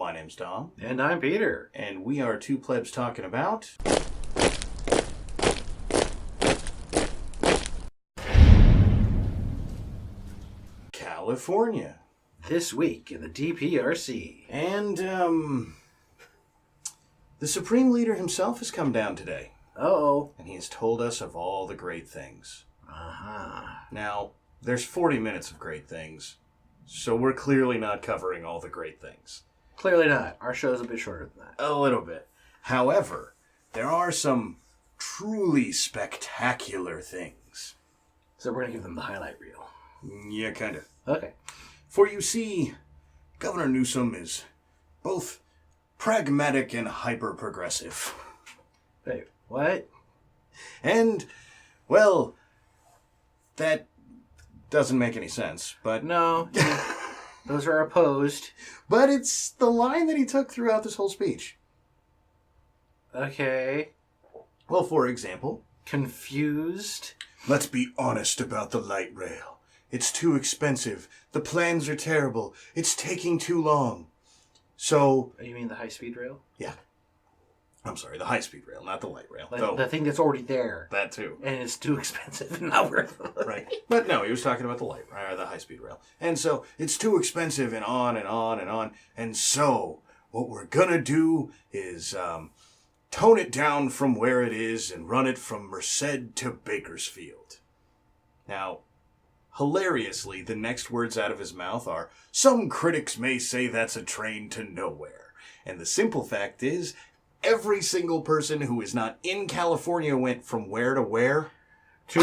My name's Tom. And I'm Peter. And we are two plebs talking about... California. This week in the DPRC. And, the Supreme Leader himself has come down today. Uh-oh. And he has told us of all the great things. Uh-huh. Now, there's 40 minutes of great things, so we're clearly not covering all the great things. Clearly not. Our show's a bit shorter than that. A little bit. However, there are some truly spectacular things. So we're going to give them the highlight reel. Yeah, kind of. Okay. For you see, Governor Newsom is both pragmatic and hyper-progressive. Wait, what? And, well, that doesn't make any sense, but... No, those are opposed. But it's the line that he took throughout this whole speech. Okay. Well, for example... Confused? Let's be honest about the light rail. It's too expensive. The plans are terrible. It's taking too long. So... You mean the high-speed rail? Yeah. I'm sorry, the high-speed rail, not the light rail. Like the thing that's already there. That too. And it's too expensive and not worth it. Right. But no, he was talking about the light, or the high-speed rail. And so, it's too expensive and on and on and on. And so, what we're gonna do is tone it down from where it is and run it from Merced to Bakersfield. Now, hilariously, the next words out of his mouth are, some critics may say that's a train to nowhere. And the simple fact is, every single person who is not in California went from where to where? To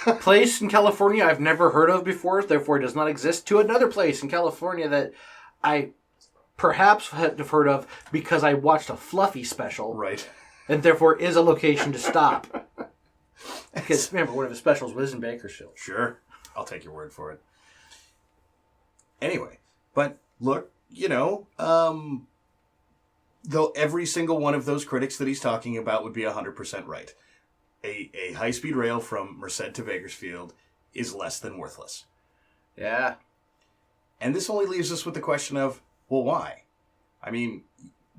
a place in California I've never heard of before, therefore it does not exist, to another place in California that I perhaps have heard of because I watched a Fluffy special. Right. And therefore is a location to stop. Because remember, one of his specials was in Bakersfield. Sure. I'll take your word for it. Anyway, but look, though every single one of those critics that he's talking about would be 100% right. A high-speed rail from Merced to Bakersfield is less than worthless. Yeah. And this only leaves us with the question of, well, why? I mean,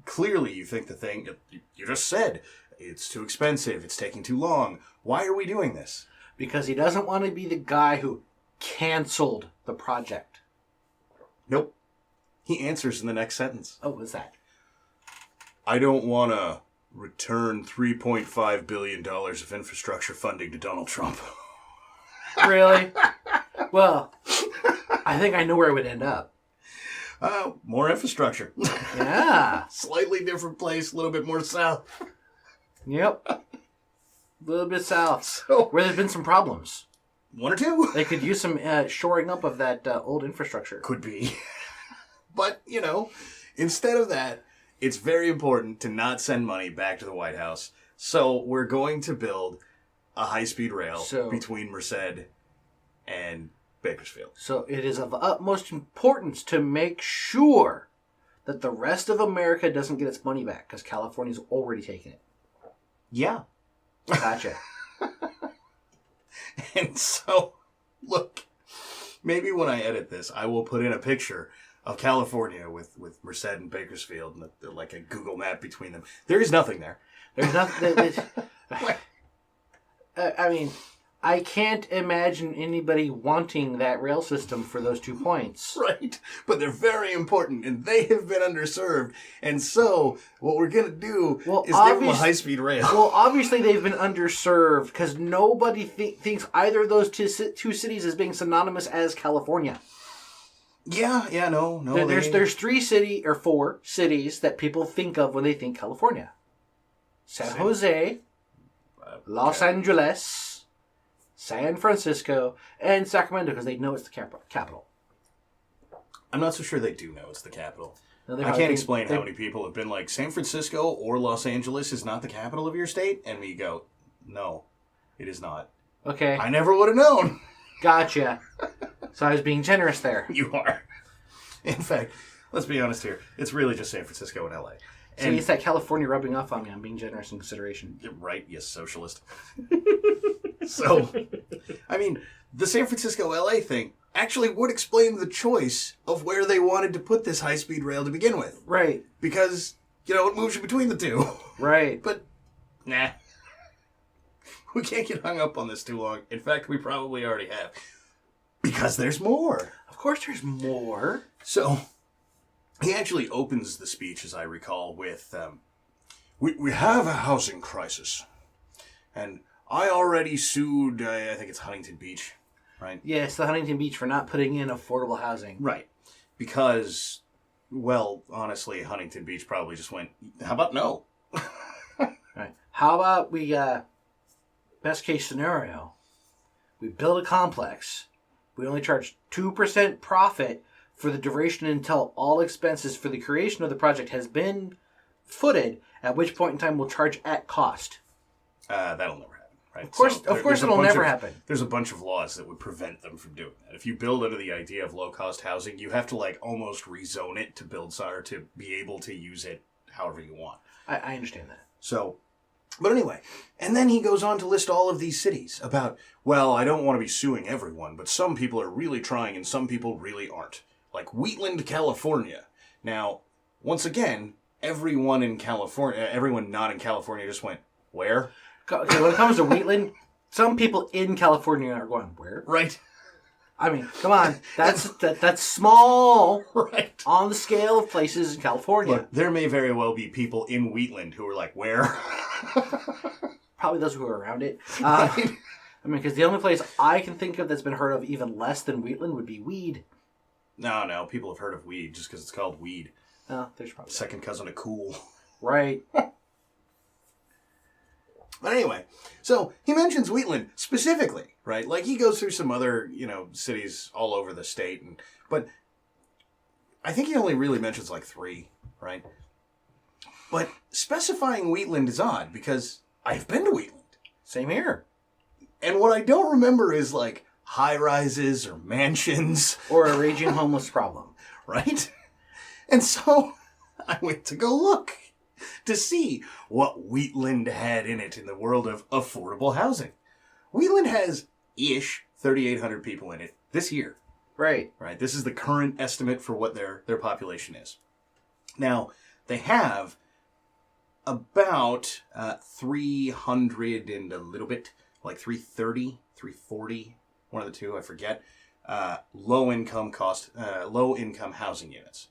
clearly you think the thing, you just said, it's too expensive, it's taking too long. Why are we doing this? Because he doesn't want to be the guy who canceled the project. Nope. He answers in the next sentence. Oh, what's that? I don't want to return $3.5 billion of infrastructure funding to Donald Trump. Really? Well, I think I know where it would end up. More infrastructure. Yeah. Slightly different place, a little bit more south. Yep. A little bit south. Where there's been some problems. One or two. They could use some shoring up of that old infrastructure. Could be. But, instead of that, it's very important to not send money back to the White House. So we're going to build a high-speed rail between Merced and Bakersfield. So it is of utmost importance to make sure that the rest of America doesn't get its money back, because California's already taken it. Yeah. Gotcha. And so, look, maybe when I edit this, I will put in a picture of California with Merced and Bakersfield, and like a Google map between them. There is nothing there. There's nothing. I mean, I can't imagine anybody wanting that rail system for those 2 points. Right. But they're very important, and they have been underserved. And so, what we're going to do is give them a high-speed rail. Well, obviously they've been underserved, because nobody thinks either of those two cities as being synonymous as California. Yeah, no. There's 4 cities that people think of when they think California. San Jose, Los Angeles, San Francisco, and Sacramento, because they know it's the capital. I'm not so sure they do know it's the capital. No, I can't explain how many people have been like, San Francisco or Los Angeles is not the capital of your state? And we go, no, it is not. Okay. I never would have known. Gotcha. So I was being generous there. You are. In fact, let's be honest here. It's really just San Francisco and L.A. See, it's that California rubbing off on me. I'm being generous in consideration. You're right, you socialist. So, I mean, the San Francisco-LA thing, actually would explain the choice of where they wanted to put this high-speed rail to begin with. Right. Because, it moves you between the two. Right. But, nah. We can't get hung up on this too long. In fact, we probably already have. Because there's more. Of course there's more. So, he actually opens the speech, as I recall, with, we have a housing crisis. And I already sued, I think it's Huntington Beach, right? Yes, the Huntington Beach for not putting in affordable housing. Right. Because, well, honestly, Huntington Beach probably just went, how about no? Right. How about we, best case scenario, we build a complex. We only charge 2% profit for the duration until all expenses for the creation of the project has been footed, at which point in time we'll charge at cost. That'll never happen, right? Of course it'll never happen. There's a bunch of laws that would prevent them from doing that. If you build under the idea of low-cost housing, you have to, almost rezone it to build or to be able to use it however you want. I understand that. So, but anyway, and then he goes on to list all of these cities about, well, I don't want to be suing everyone, but some people are really trying and some people really aren't. Like Wheatland, California. Now, once again, everyone not in California just went, where? Okay, when it comes to Wheatland, some people in California are going, where? Right. I mean, come on. That's small right. on the scale of places in California. Look, there may very well be people in Wheatland who are like, where? Probably those who are around it. Right. I mean, because the only place I can think of that's been heard of even less than Wheatland would be Weed. No, people have heard of weed just because it's called weed. Oh, there's probably second cousin of cool. Right. But anyway, so he mentions Wheatland specifically, right? Like he goes through some other, cities all over the state, but I think he only really mentions 3, right? But specifying Wheatland is odd because I've been to Wheatland. Same here. And what I don't remember is high-rises or mansions. Or a raging homeless problem. Right? And so I went to go look to see what Wheatland had in it in the world of affordable housing. Wheatland has, 3,800 people in it this year. Right. Right. This is the current estimate for what their population is. Now, they have about 300 and a little bit, 330, 340, one of the two, I forget, low-income housing units.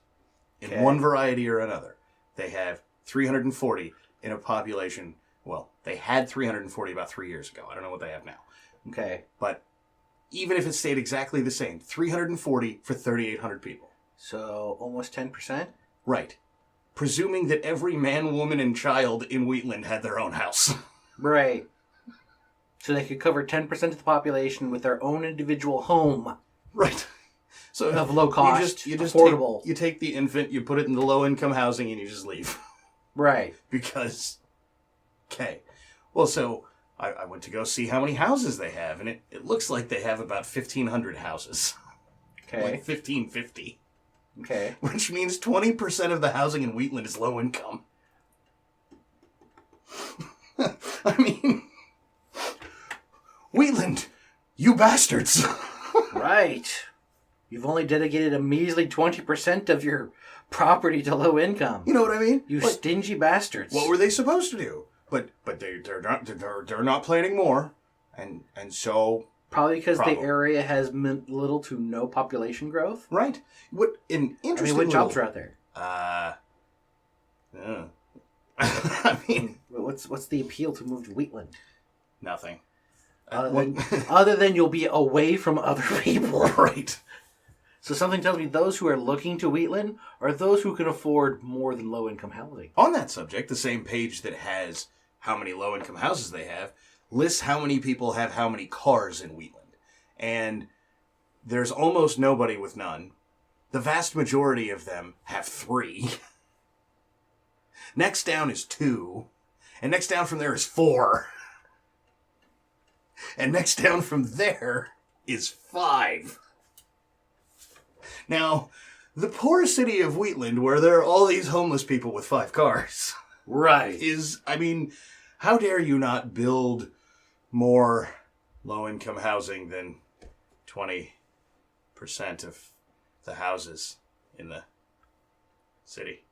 In one variety or another. They have 340 in a population, they had 340 about 3 years ago. I don't know what they have now. Okay. But even if it stayed exactly the same, 340 for 3,800 people. So almost 10%? Right. Presuming that every man, woman, and child in Wheatland had their own house. Right. So they could cover 10% of the population with their own individual home. Right. So of low cost, you just affordable. You take the infant, you put it in the low-income housing, and you just leave. Right. Because, okay. Well, so I went to go see how many houses they have, and it looks like they have about 1,500 houses. Okay. 1,550. Okay. Which means 20% of the housing in Wheatland is low income. I mean, Wheatland, you bastards. Right. You've only dedicated a measly 20% of your property to low income. You know what I mean? You stingy bastards. What were they supposed to do? But they're not planning more, and so probably because the area has little to no population growth. Right. What an interesting. What jobs are out there? I mean, what's the appeal to move to Wheatland? Nothing. Other than you'll be away from other people. Right. So something tells me those who are looking to Wheatland are those who can afford more than low-income housing. On that subject, the same page that has how many low-income houses they have lists how many people have how many cars in Wheatland. And there's almost nobody with none. The vast majority of them have 3. Next down is 2. And next down from there is 4. And next down from there is 5. Now, the poor city of Wheatland, where there are all these homeless people with 5 cars, right, how dare you not build more low-income housing than 20% percent of the houses in the city.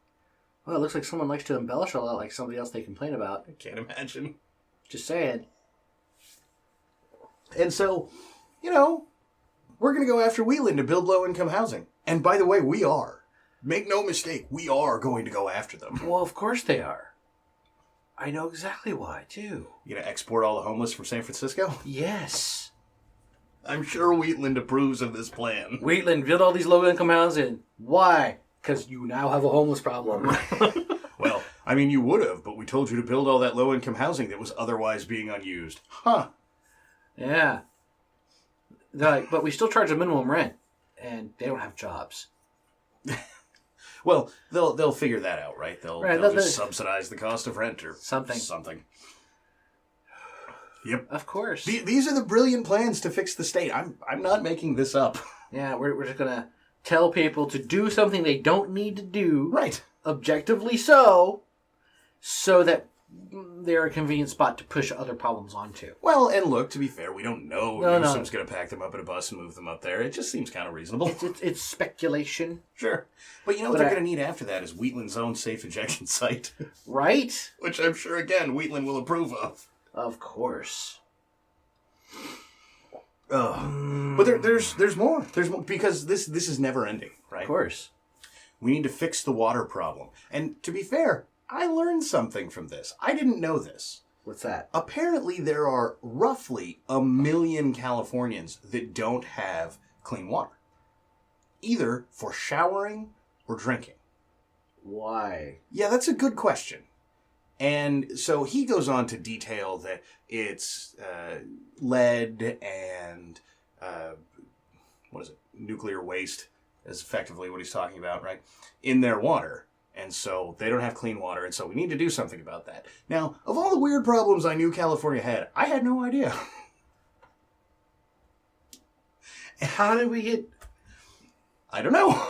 Well, it looks like someone likes to embellish a lot like somebody else they complain about. I can't imagine. Just saying. And so, we're going to go after Wheatland to build low-income housing. And by the way, we are. Make no mistake, we are going to go after them. Well, of course they are. I know exactly why, too. You going to export all the homeless from San Francisco? Yes. I'm sure Wheatland approves of this plan. Wheatland, build all these low-income housing. Why? Because you now have a homeless problem. Well, I mean, you would have, but we told you to build all that low-income housing that was otherwise being unused. Huh. Yeah. They're like, but we still charge a minimum rent, and they don't have jobs. Well, they'll figure that out, right? They'll just subsidize the cost of rent or something. Yep. Of course. These are the brilliant plans to fix the state. I'm not making this up. Yeah, we're just going to tell people to do something they don't need to do. Right. Objectively so that they're a convenient spot to push other problems onto. Well, and look, to be fair, we don't know Newsom's going to pack them up in a bus and move them up there. It just seems kind of reasonable. It's speculation. Sure. But what they're going to need after that is Wheatland's own safe injection site. Right? Which I'm sure, again, Wheatland will approve of. Of course. But there's more. There's more, because this is never ending, right? Of course. We need to fix the water problem. And to be fair, I learned something from this. I didn't know this. What's that? Apparently, there are roughly 1 million Californians that don't have clean water, either for showering or drinking. Why? Yeah, that's a good question. And so he goes on to detail that it's lead and, nuclear waste is effectively what he's talking about, right, in their water. And so they don't have clean water, and so we need to do something about that. Now, of all the weird problems I knew California had, I had no idea. How did we get... I don't know.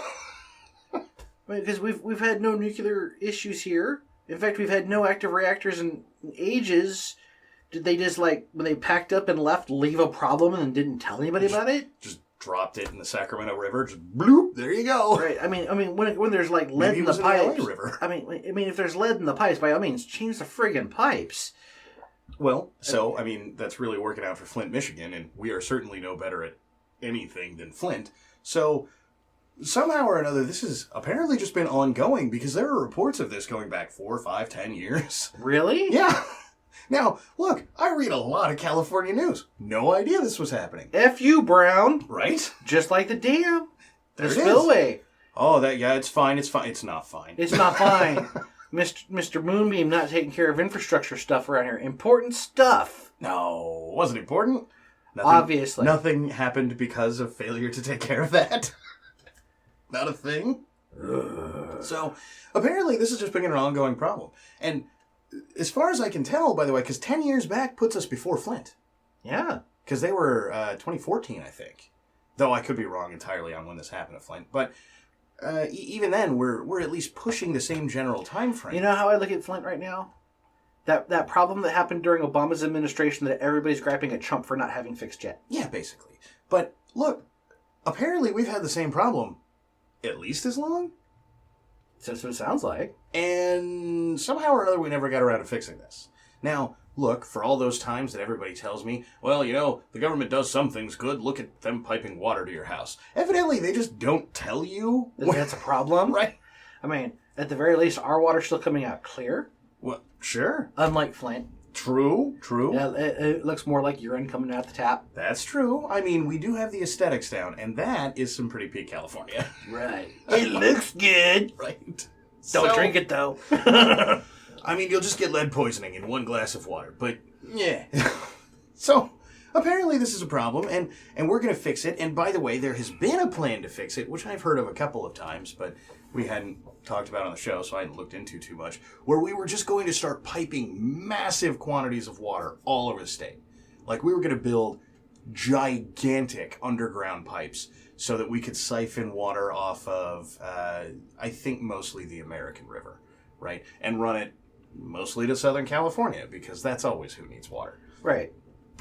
Because we've had no nuclear issues here. In fact, we've had no active reactors in ages. Did they just, when they packed up and left, leave a problem and didn't tell anybody about it? Just dropped it in the Sacramento River, just bloop, there you go. Right. I mean, when there's lead in the pipes. The LA River. I mean, if there's lead in the pipes, by all means, change the friggin' pipes. Well, so that's really working out for Flint, Michigan, and we are certainly no better at anything than Flint. So somehow or another, this has apparently just been ongoing because there are reports of this going back 4, 5, 10 years. Really? Yeah. Now, look, I read a lot of California news. No idea this was happening. F you, Brown. Right? Just like the dam. There the it spillway. Is. Oh, it's fine. It's fine. It's not fine. It's not fine. Mr. Moonbeam not taking care of infrastructure stuff around here. Important stuff. No, wasn't important. Obviously. Nothing happened because of failure to take care of that. Not a thing. So, apparently this has just been an ongoing problem. And as far as I can tell, by the way, because 10 years back puts us before Flint. Yeah. Because they were 2014, I think. Though I could be wrong entirely on when this happened at Flint. But even then, we're at least pushing the same general time frame. You know how I look at Flint right now? That problem that happened during Obama's administration that everybody's griping at Trump for not having fixed yet. Yeah, basically. But look, apparently we've had the same problem at least as long. That's what it sounds like. And somehow or other, we never got around to fixing this. Now, look, for all those times that everybody tells me, well, the government does some things good. Look at them piping water to your house. Evidently, they just don't tell you. That's a problem. Right. I mean, at the very least, our water's still coming out clear. Well, sure. Unlike Flint. True. Yeah, it looks more like urine coming out the tap. That's true. I mean, we do have the aesthetics down, and that is some pretty peak California. Right. It looks good. Right. Don't drink it, though. I mean, you'll just get lead poisoning in one glass of water, but yeah. So, apparently this is a problem, and we're going to fix it. And by the way, there has been a plan to fix it, which I've heard of a couple of times, but we hadn't talked about on the show, so I hadn't looked into too much, where we were just going to start piping massive quantities of water all over the state. Like, we were going to build gigantic underground pipes so that we could siphon water off of, I think, mostly the American River, right? And run it mostly to Southern California, because that's always who needs water. Right.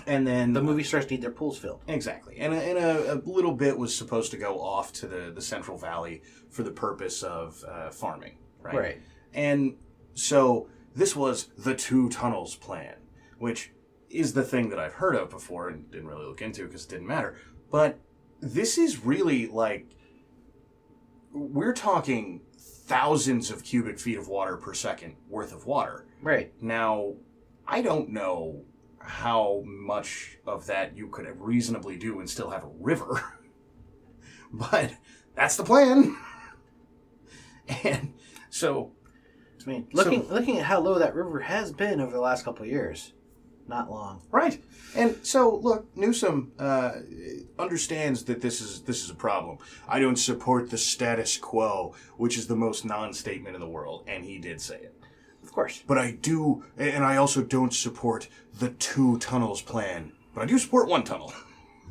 And then the movie stars need their pools filled. Exactly. And a little bit was supposed to go off to the Central Valley for the purpose of farming, right? Right. And so this was the two tunnels plan, which is the thing that I've heard of before and didn't really look into because it didn't matter. But this is really like, we're talking thousands of cubic feet of water per second worth of water. Right. Now, I don't know how much of that you could reasonably do and still have a river. But that's the plan. And so, I mean, looking at how low that river has been over the last couple of years, not long. right. And so, look, Newsom understands that this is a problem. I don't support the status quo, which is the most non-statement in the world, and he did say it. Of course. But I do, and I also don't support the two tunnels plan. But I do support one tunnel.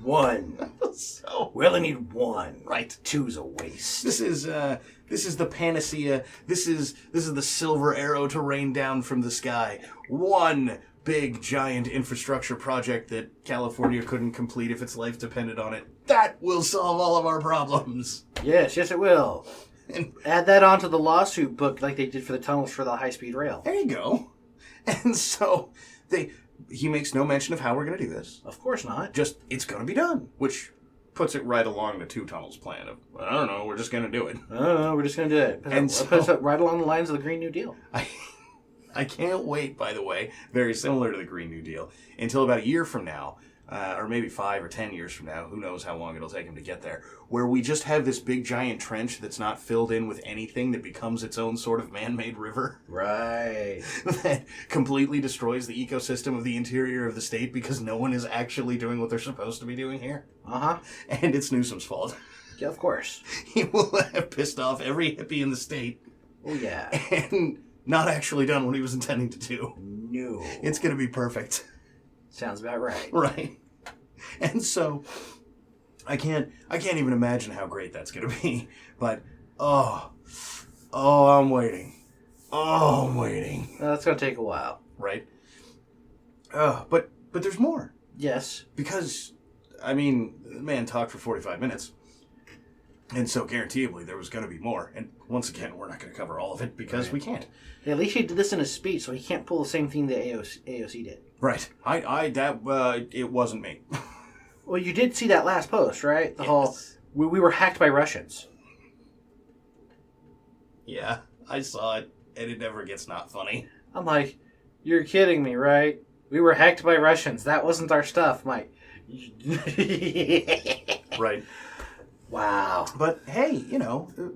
One. So We only need one. right. Two's a waste. This is the panacea. This is the silver arrow to rain down from the sky. One big giant infrastructure project that California couldn't complete if its life depended on it. That will solve all of our problems. Yes, it will. And Add that onto the lawsuit book like they did for the tunnels for the high-speed rail. there you go. And so he makes no mention of how we're going to do this. Of course not. Just, it's going to be done, which puts it right along the two tunnels plan of, I don't know, we're just going to do it. I don't know, we're just going to do it. And Puts it right along the lines of the Green New Deal. I can't wait, by the way, very similar to the Green New Deal, until about a year from now, or maybe 5 or 10 years from now, who knows how long it'll take him to get there, where we just have this big giant trench that's not filled in with anything that becomes its own sort of man-made river Right. that completely destroys the ecosystem of the interior of the state because no one is actually doing what they're supposed to be doing here. Uh-huh. And it's Newsom's fault. Yeah, of course. He will have pissed off every hippie in the state Oh, yeah. and not actually done what he was intending to do. No. It's going to be perfect. Sounds about right. Right. And so I can't even imagine how great that's going to be. But I'm waiting. I'm waiting. That's going to take a while. Right? But there's more. Yes. Because I mean, the man talked for 45 minutes. And so guaranteeably there was going to be more. And once again, we're not going to cover all of it because we can't. At least he did this in a speech, so he can't pull the same thing that AOC did. Right. It wasn't me. Well, you did see that last post, right? The whole, we were hacked by Russians. Yeah, I saw it, and it never gets not funny. I'm like, you're kidding me, right? We were hacked by Russians. That wasn't our stuff. I'm like, Right. wow. But hey,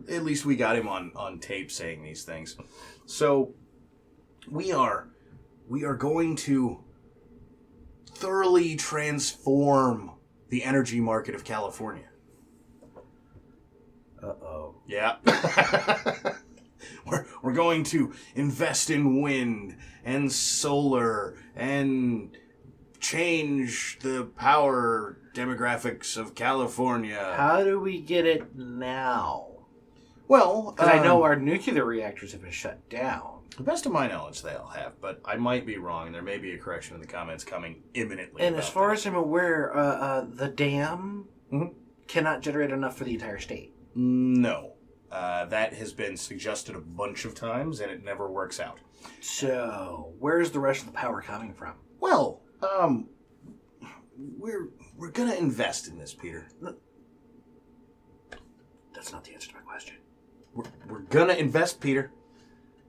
at least we got him on tape saying these things. So we are going to thoroughly transform the energy market of California. Uh-oh. Yeah. We're going to invest in wind and solar and change the power demographics of California. How do we get it now? Well, Because I know our nuclear reactors have been shut down. to the best of my knowledge, they all have, but I might be wrong, and there may be a correction in the comments coming imminently. And about as far that. as I'm aware, the dam cannot generate enough for the entire state. No. That has been suggested a bunch of times, and it never works out. So, where's the rest of the power coming from? Well, we're gonna invest in this, Peter. That's not the answer to my question. We're gonna invest, Peter.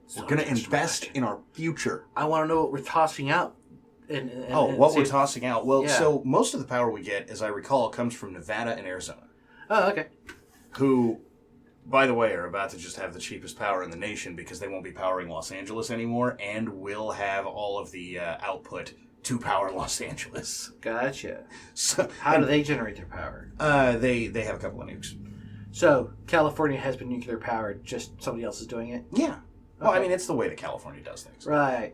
So We're gonna that's my invest question. in our future. I want to know what we're tossing out. What we're tossing out. Well, Yeah. so most of the power we get, as I recall, comes from Nevada and Arizona, Oh, okay. who, by the way, are about to just have the cheapest power in the nation because they won't be powering Los Angeles anymore and will have all of the output to power Los Angeles. Gotcha. So, How do they generate their power? they have a couple of nukes. So, California has been nuclear powered, just somebody else is doing it? Yeah. Well, I Okay. mean, it's the way that California does things. Right.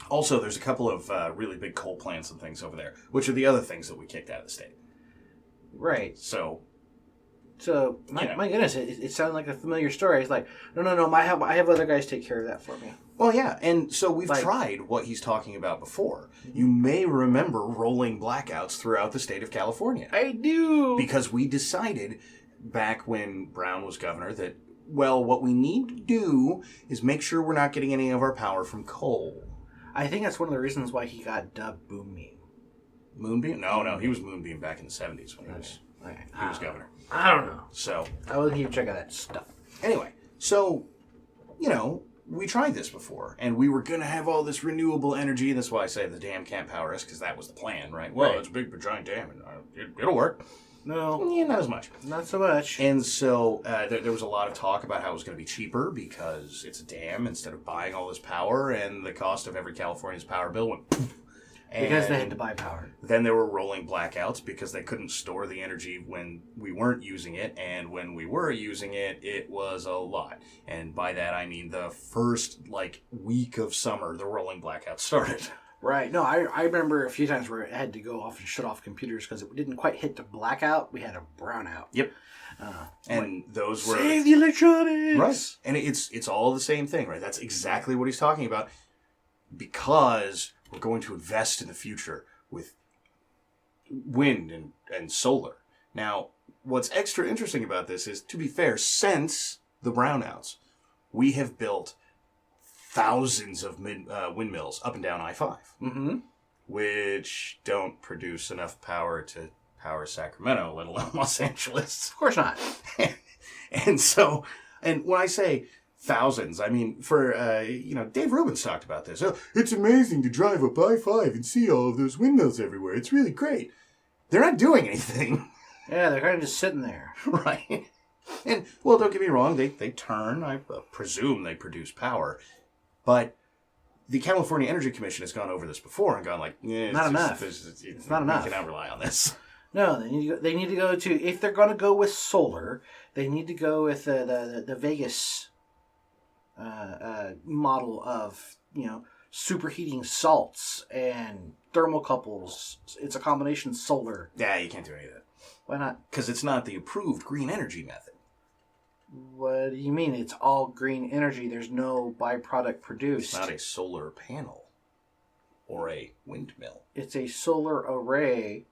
Also, there's a couple of really big coal plants and things over there, which are the other things that we kicked out of the state. Right. So, So, my goodness, it sounded like a familiar story. It's like, no, I have other guys take care of that for me. Well, yeah, and so we've tried what he's talking about before. You may remember rolling blackouts throughout the state of California. I do. Because we decided back when Brown was governor that, well, what we need to do is make sure we're not getting any of our power from coal. I think that's one of the reasons why he got dubbed Moonbeam. Moonbeam? No, he was Moonbeam back in the 70s when he was governor. I don't know. So I will keep checking that stuff. Anyway, so, we tried this before, and we were going to have all this renewable energy, and that's why I say the dam can't power us, because that was the plan, right? Well, it's a big, giant dam, and it'll work. No. Yeah, not as much. Not so much. And so there was a lot of talk about how it was going to be cheaper because it's a dam instead of buying all this power, and the cost of every California's power bill went poof. Because they had to buy power. Then there were rolling blackouts because they couldn't store the energy when we weren't using it. And when we were using it, it was a lot. And by that, I mean the first, week of summer, the rolling blackouts started. Right. No, I remember a few times where it had to go off and shut off computers because it didn't quite hit the blackout. We had a brownout. Yep. And those were... Save the electronics! Right. And it's all the same thing, right? That's exactly what he's talking about. Because... we're going to invest in the future with wind and solar. Now, what's extra interesting about this is, to be fair, since the brownouts, we have built thousands of windmills up and down I-5, which don't produce enough power to power Sacramento, let alone Los Angeles. Of course not. And when I say... thousands. I mean, for, Dave Rubin's talked about this. Oh, it's amazing to drive up I-5 and see all of those windmills everywhere. It's really great. They're not doing anything. Yeah, they're kind of just sitting there. Right. And, well, don't get me wrong. They turn. I presume they produce power. But the California Energy Commission has gone over this before and gone not enough. It's not enough. We cannot rely on this. No, they need to go to, if they're going to go with solar, they need to go with the Vegas... model of, superheating salts and thermocouples. It's a combination solar. Yeah, you can't do any of that. Why not? Because it's not the approved green energy method. What do you mean? It's all green energy. There's no byproduct produced. It's not a solar panel or a windmill. It's a solar array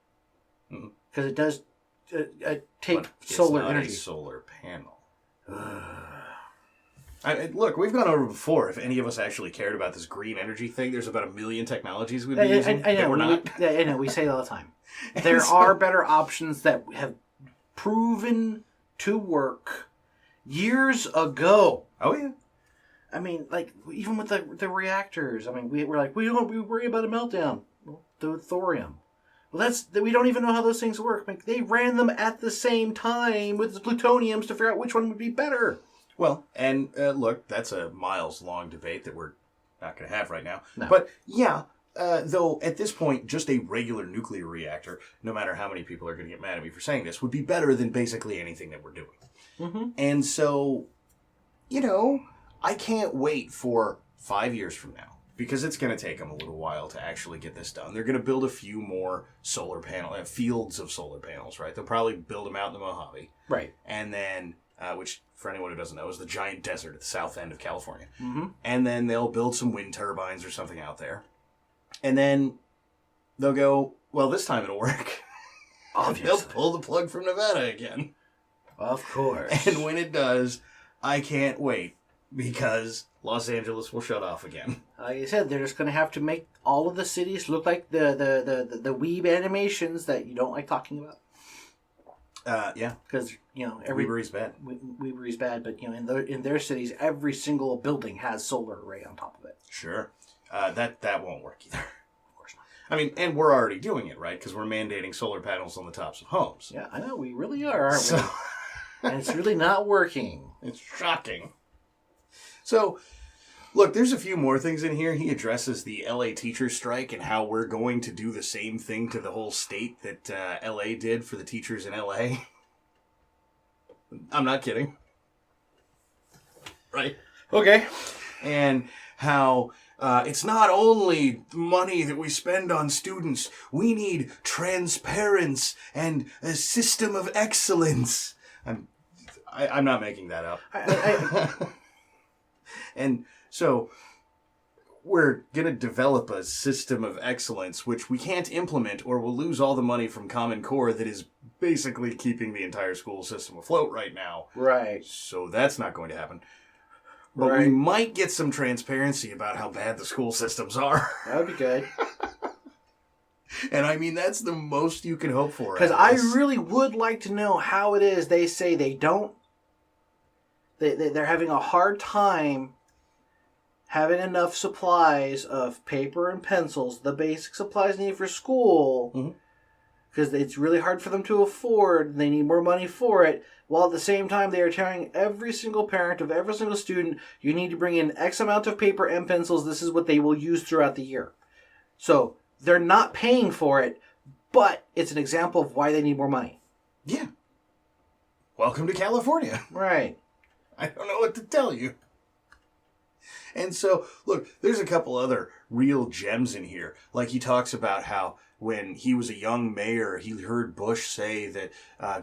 because it does take but solar it's not energy. A solar panel. Look, we've gone over before. If any of us actually cared about this green energy thing, there's about 1 million technologies we'd be using that we're not. I know. We say it all the time. There are better options that have proven to work years ago. Oh, yeah. I mean, even with the reactors. I mean, we worry about a meltdown. Well, the thorium. Well, we don't even know how those things work. They ran them at the same time with the plutoniums to figure out which one would be better. Well, and look, that's a miles-long debate that we're not going to have right now. No. But, yeah, though, at this point, just a regular nuclear reactor, no matter how many people are going to get mad at me for saying this, would be better than basically anything that we're doing. Mm-hmm. And so, I can't wait for 5 years from now, because it's going to take them a little while to actually get this done. They're going to build a few more solar fields of solar panels, right? They'll probably build them out in the Mojave. Right. And then... which, for anyone who doesn't know, is the giant desert at the south end of California. Mm-hmm. And then they'll build some wind turbines or something out there. And then they'll go, well, this time it'll work. Obviously. They'll pull the plug from Nevada again. Of course. And when it does, I can't wait, because Los Angeles will shut off again. Like I said, they're just going to have to make all of the cities look like the weeb animations that you don't like talking about. Yeah. Because, Weebery's bad. Weebery's bad, but, in their cities, every single building has solar array on top of it. Sure. That won't work either. Of course not. I mean, and we're already doing it, right? Because we're mandating solar panels on the tops of homes. Yeah, I know. We really are, aren't we? And it's really not working. It's shocking. So, look, there's a few more things in here. He addresses the LA teacher strike and how we're going to do the same thing to the whole state that LA did for the teachers in LA. I'm not kidding. Right? Okay. And how it's not only money that we spend on students. We need transparency and a system of excellence. I'm not making that up. I, And so we're going to develop a system of excellence which we can't implement or we'll lose all the money from Common Core that is basically keeping the entire school system afloat right now. right. So that's not going to happen. But we Right. might get some transparency about how bad the school systems are. That would be good. And I mean, that's the most you can hope for. Because out I of this. really would like to know how it is they say they don't. They're having a hard time having enough supplies of paper and pencils, the basic supplies needed for school, because it's really hard for them to afford. And they need more money for it. While at the same time, they are telling every single parent of every single student, you need to bring in X amount of paper and pencils. This is what they will use throughout the year. So they're not paying for it, but it's an example of why they need more money. Yeah. Welcome to California. Right. I don't know what to tell you. And so, look, there's a couple other real gems in here. Like he talks about how when he was a young mayor, he heard Bush say that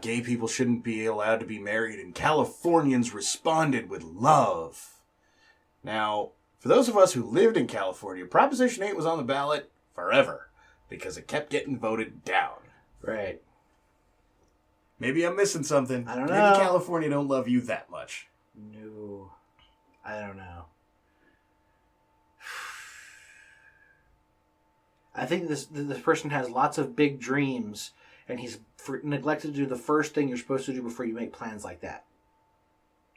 gay people shouldn't be allowed to be married, and Californians responded with love. Now, for those of us who lived in California, Proposition 8 was on the ballot forever because it kept getting voted down. Right. Maybe I'm missing something. I don't Maybe know. California don't love you that much. No. I don't know. I think this person has lots of big dreams, and he's neglected to do the first thing you're supposed to do before you make plans like that.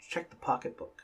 Check the pocketbook.